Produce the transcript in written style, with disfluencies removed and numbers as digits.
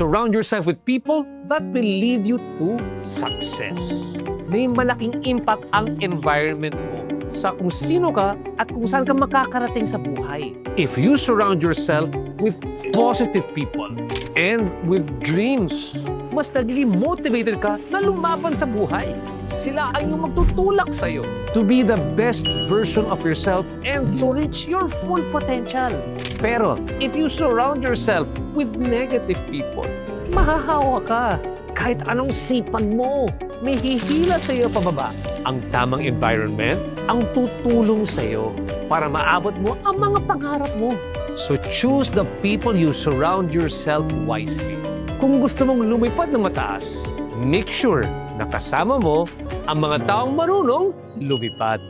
Surround yourself with people that will lead you to success. May malaking impact ang environment mo sa kung sino ka at kung saan ka makakarating sa buhay. If you surround yourself with positive people and with dreams, mas nagiging motivated ka na lumaban sa buhay. Sila ay yung magtutulak sa'yo to be the best version of yourself and to reach your full potential. Pero if you surround yourself with negative people, mahahawa ka. Kahit anong sipag mo, may hihila sa iyo pababa. Ang tamang environment ang tutulong sa iyo para maabot mo ang mga pangarap mo. So choose the people you surround yourself wisely. Kung gusto mong lumipad ng mataas, make sure na kasama mo ang mga taong marunong lumipad.